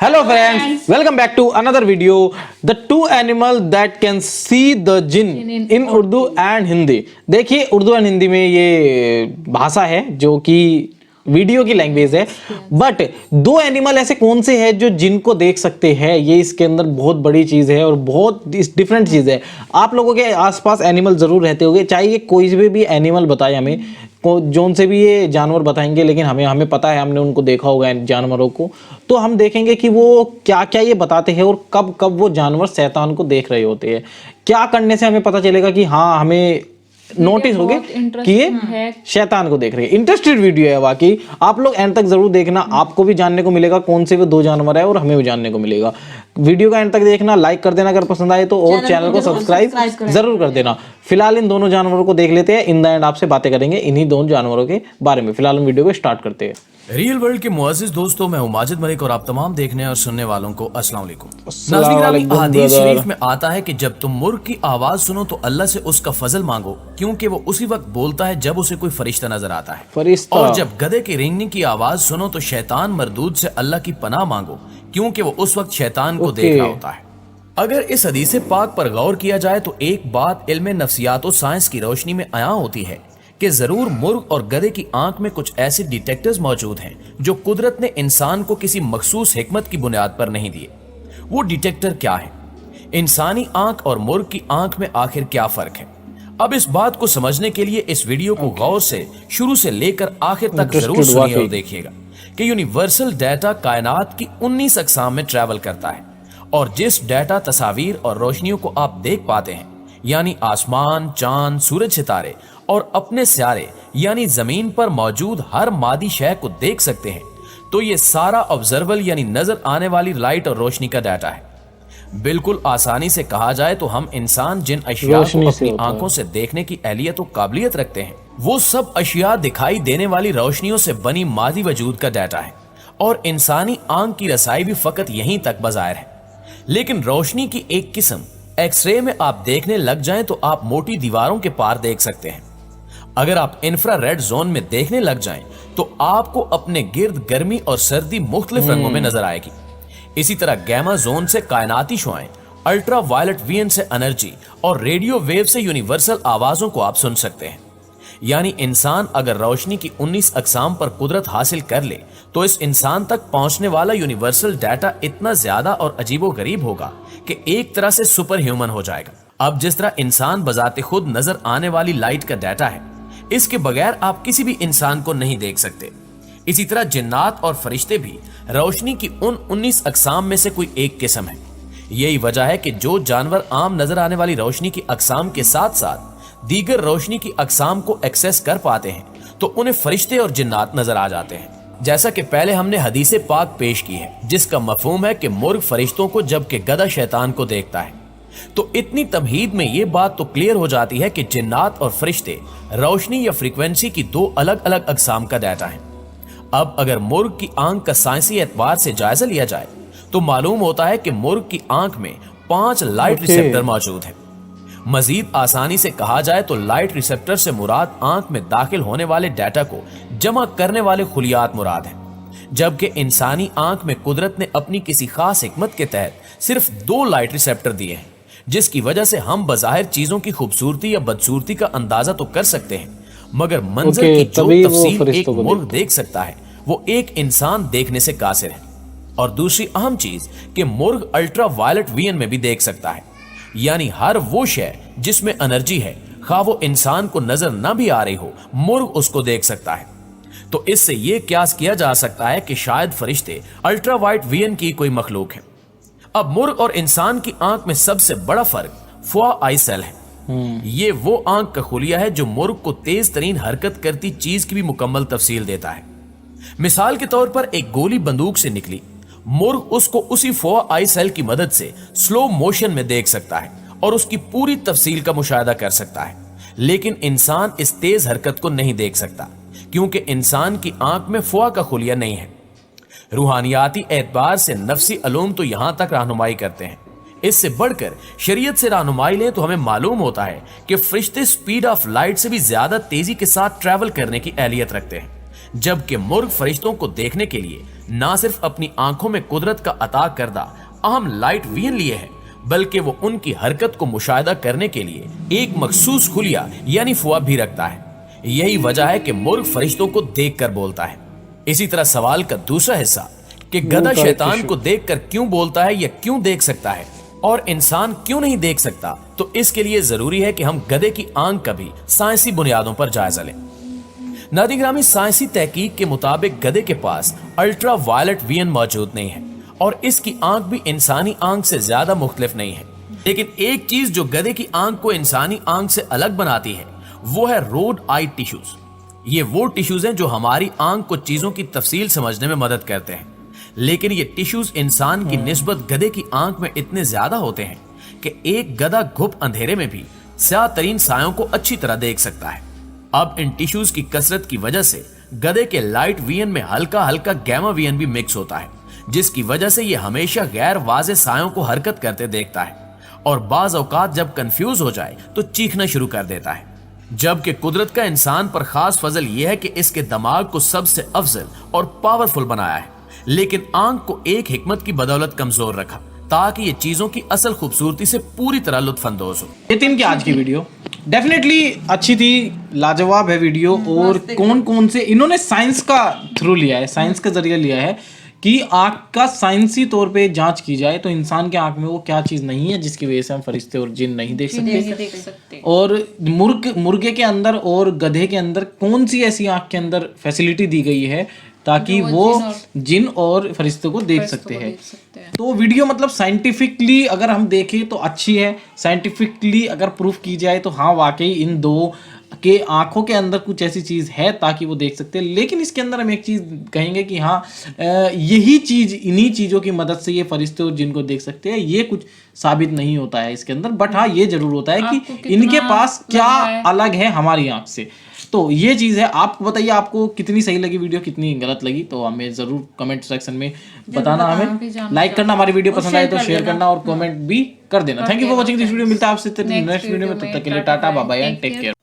Hello friends, welcome back to another video. The two animals that can see the jinn in Urdu and Hindi. देखिए Urdu and Hindi में ये भाषा है जो कि वीडियो की लैंग्वेज है, बट दो एनिमल ऐसे कौन से हैं जो जिनको देख सकते हैं, ये इसके अंदर बहुत बड़ी चीज़ है और बहुत डिफरेंट चीज़ है। आप लोगों के आसपास एनिमल ज़रूर रहते होंगे, चाहे ये कोई भी एनिमल बताए हमें, जोन से भी ये जानवर बताएंगे, लेकिन हमें पता है, हमने उनको देखा होगा जानवरों को, तो हम देखेंगे कि वो क्या क्या ये बताते हैं और कब कब वो जानवर शैतान को देख रहे होते हैं। क्या करने से हमें पता चलेगा कि हाँ हमें नोटिस हो गए कि ये शैतान को देख रहे हैं। इंटरेस्टेड वीडियो है वाकई, आप लोग एंड तक जरूर देखना, आपको भी जानने को मिलेगा कौन से वो दो जानवर है और हमें भी जानने को मिलेगा। वीडियो का एंड तक देखना, लाइक कर देना अगर पसंद आए तो, और चैनल को सब्सक्राइब जरूर कर देना। फिलहाल इन दोनों जानवरों को देख लेते हैं, इन द एंड आपसे बातें करेंगे इन्हीं दोनों जानवरों के बारे में। फिलहाल हम वीडियो को स्टार्ट करते हैं। रियल वर्ल्ड के मुअज़्ज़िज़ दोस्तों, मैं हूं माजिद मलिक और आप तमाम देखने और सुनने वालों को अस्सलाम वालेकुम। नाज़रीन ग्रामी, हदीस शरीफ में आता है कि जब तुम मुर्ग की आवाज सुनो तो अल्लाह से उसका फजल मांगो, क्योंकि वो उसी वक्त बोलता है जब उसे कोई फरिश्ता नजर आता है। और जब गधे की रेंगने की आवाज सुनो तो शैतान मरदूद से अल्लाह की पनाह मांगो, क्योंकि वो उस वक्त शैतान को देख रहा होता है। अगर इस हदीस पाक पर गौर किया जाए तो एक बात इल्म नफ्सियात और साइंस की रोशनी में आया होती है कि जरूर मुर्ग और गधे की आंख में कुछ ऐसे डिटेक्टर्स मौजूद हैं जो कुदरत ने इंसान को किसी मखसूस हिकमत की बुनियाद पर नहीं दिए। वो डिटेक्टर क्या है? इंसानी आंख और मुर्ग की आंख में आखिर क्या फर्क है? अब इस बात को समझने के लिए इस वीडियो को गौर से शुरू से लेकर आखिर तक जरूर सुनिए और देखिएगा कि यूनिवर्सल डाटा कायनात की 19 अक़साम में ट्रैवल करता है, और जिस डाटा, तस्वीर और रोशनियों को आप देख पाते हैं, यानी आसमान, चांद, सूरज, सितारे और अपने सियारे यानी जमीन पर मौजूद हर मादी शय को देख सकते हैं, तो ये सारा ऑब्जर्वल यानी नजर आने वाली लाइट और रोशनी का डाटा है। बिल्कुल आसानी से कहा जाए तो हम इंसान जिन अशिया को अपनी आंखों से देखने की अहलियत और काबिलियत रखते हैं, वो सब अशिया दिखाई देने वाली रोशनियों से बनी मादी वजूद का डाटा है, और इंसानी आंख की रसाई भी फकत यहीं तक बज़ाहिर है। लेकिन रोशनी की एक किस्म एक्सरे में आप देखने लग जाएं तो आप मोटी दीवारों के पार देख सकते हैं। अगर आप इंफ्रारेड जोन में देखने लग जाएं तो आपको अपने गिर्द गर्मी और सर्दी मुख्तलिफ रंगों में नजर आएगी। इसी तरह गैमा जोन से कायनाती शुआएं, अल्ट्रा वायलेट वीएन से एनर्जी और रेडियो वेव से यूनिवर्सल आवाजों को आप सुन सकते हैं। यानी इंसान अगर रोशनी की 19 अक़साम पर कुदरत हासिल कर ले तो इस इंसान तक पहुंचने वाला यूनिवर्सल डाटा इतना ज्यादा और अजीबो गरीब होगा कि एक तरह से सुपर ह्यूमन हो जाएगा। अब जिस तरह इंसान बजाते खुद नजर आने वाली लाइट का डाटा है, इसके बगैर आप किसी भी इंसान को नहीं देख सकते, इसी तरह जिन्नात और फरिश्ते भी रोशनी की उन 19 अक़साम में से कोई एक किस्म है। यही वजह है कि जो जानवर आम नजर आने वाली रोशनी की अक़साम के साथ साथ दीगर रोशनी की अक़साम को एक्सेस कर पाते हैं, तो उन्हें फरिश्ते और जिन्नात नजर आ जाते हैं। जैसा कि पहले हमने हदीस पाक पेश की है, जिसका मफहूम है कि मुर्ग फरिश्तों को जबकि गधा शैतान को देखता है। तो इतनी तमहीद में ये बात तो क्लियर हो जाती है कि जिन्नात और फरिश्ते रोशनी या फ्रीक्वेंसी की दो अलग अलग अक़साम का डाटा है। अब अगर मुर्ग की आंख का साइंसी एतबार से जायजा लिया जाए तो मालूम होता है कि मुर्ग की आंख में 5 लाइट रिसेप्टर मौजूद है। मजीद आसानी से कहा जाए तो लाइट रिसेप्टर से मुराद आंख में दाखिल होने वाले डाटा को जमा करने वाले खुलियात मुराद है, जबकि इंसानी आंख में कुदरत ने अपनी किसी खास हिकमत के तहत सिर्फ 2 लाइट रिसेप्टर दिए हैं, जिसकी वजह से हम बज़ाहिर चीजों की खूबसूरती या बदसूरती का अंदाजा तो कर सकते हैं, मगर मंजर की जो तफसील एक मुर्ग देख सकता है वो एक इंसान देखने से कासिर है। और दूसरी अहम चीज कि मुर्ग अल्ट्रा वायलेट वीएन में भी देख सकता है, यानी हर वो शय जिसमें एनर्जी है, खा वो इंसान को नजर न भी आ रही हो, मुर्ग उसको देख सकता है। तो इससे ये क्यास किया जा सकता है कि शायद फरिश्ते अल्ट्रा वाइट वीएन की कोई मखलूक है। अब मुर्ग और इंसान की आंख में सबसे बड़ा फर्क फुआ आई सेल है। ये वो आंख का खुलिया है जो मुर्ग को तेज तरीन हरकत करती चीज की भी मुकम्मल तफसील देता है। मिसाल के तौर पर एक गोली बंदूक से निकली, मुर्ग उसको उसी फुआ आई सेल की मदद से स्लो मोशन में देख सकता है और उसकी पूरी तफसील का मुशाहिदा कर सकता है। लेकिन इंसान इस तेज हरकत को नहीं देख सकता, क्योंकि इंसान की आंख में फुआ का खुलिया नहीं है। रूहानियाती एतबार से नफ्सी अलूम तो यहां तक रहनुमाई करते हैं, इससे बढ़कर शरीयत से रहनुमाई लें तो हमें मालूम होता है कि फरिश्ते स्पीड ऑफ लाइट से भी ज्यादा तेजी के साथ ट्रैवल करने की अहलियत रखते हैं, जबकि मुर्ग फरिश्तों को देखने के लिए न सिर्फ अपनी आंखों में कुदरत का अता करदा अहम लाइट विजन लिए है, बल्कि वो उनकी हरकत को मुशाहिदा करने के लिए एक मखसूस खुलिया यानी फुआ भी रखता है। यही वजह है कि मुर्ग फरिश्तों को देखकर बोलता है। इसी तरह सवाल का दूसरा हिस्सा कि गधा शैतान को देखकर क्यों बोलता है या क्यों देख सकता है और इंसान क्यों नहीं देख सकता, तो इसके लिए जरूरी है कि हम गधे की आंख का भी साइंसी बुनियादों पर जायजा लें। नाज़रीन ग्रामी, साइंसी तहकीक के मुताबिक गधे के पास अल्ट्रा वायलेट विजन मौजूद नहीं है और इसकी आंख भी इंसानी आंख से ज्यादा मुख्तलिफ नहीं है। लेकिन एक चीज जो गधे की आंख को इंसानी आंख से अलग बनाती है वो है रोड आई टिश्यूज। ये वो टिश्यूज हैं जो हमारी आंख को चीजों की तफसील समझने में मदद करते हैं, लेकिन ये टिश्यूज इंसान की निस्बत गधे की आंख में इतने ज्यादा होते हैं कि एक गधा घुप अंधेरे में भी स्याह तरीन सायों को अच्छी तरह देख सकता है। अब इन टिश्यूज की कसरत की वजह से गधे के लाइट विजन में हल्का हल्का गैमा विजन भी मिक्स होता है, जिसकी वजह से ये हमेशा गैर वाज़े सायों को हरकत करते देखता है और बाज औकात जब कंफ्यूज हो जाए तो चीखना शुरू कर देता है। जबकि कुदरत का इंसान पर खास फजल यह है कि इसके दिमाग को सबसे अफजल और पावरफुल बनाया है, लेकिन आंख को एक हिकमत की बदौलत कमजोर रखा ताकि ये चीजों की असल खूबसूरती से पूरी तरह लुत्फानंदोज हो। नितिन की आज की वीडियो डेफिनेटली अच्छी थी, लाजवाब है वीडियो। और कौन कौन से इन्होंने साइंस का थ्रू लिया है, साइंस का जरिया लिया है कि आँख का साइंसी तौर पे जांच की जाए तो इंसान के आँख में वो क्या चीज़ नहीं है जिसकी वजह से हम फरिश्ते और जिन नहीं देख सकते। और मुर्गे के अंदर और गधे के अंदर कौन सी ऐसी आँख के अंदर फैसिलिटी दी गई है ताकि वो जिन और फरिश्ते को देख सकते हैं। तो वीडियो मतलब साइंटिफिकली अगर हम देखें तो अच्छी है, साइंटिफिकली अगर प्रूफ की जाए तो हाँ वाकई इन दो के आंखों के अंदर कुछ ऐसी चीज़ है ताकि वो देख सकते हैं। लेकिन इसके अंदर हम एक चीज़ कहेंगे कि हाँ यही चीज़, इन्हीं चीज़ों की मदद से ये फरिश्ते और जिनको देख सकते हैं, ये कुछ साबित नहीं होता है इसके अंदर। बट हाँ ये जरूर होता है कि इनके पास क्या अलग है हमारी आंख से। तो ये चीज़ है। आपको बताइए आपको कितनी सही लगी वीडियो, कितनी गलत लगी, तो हमें ज़रूर कमेंट सेक्शन में बताना। हमें लाइक करना, हमारी वीडियो पसंद आए तो शेयर करना और कमेंट भी कर देना। Thank you for watching this video. मिलता है आपसे नेक्स्ट वीडियो में, तब तक के लिए tata bye bye and take care.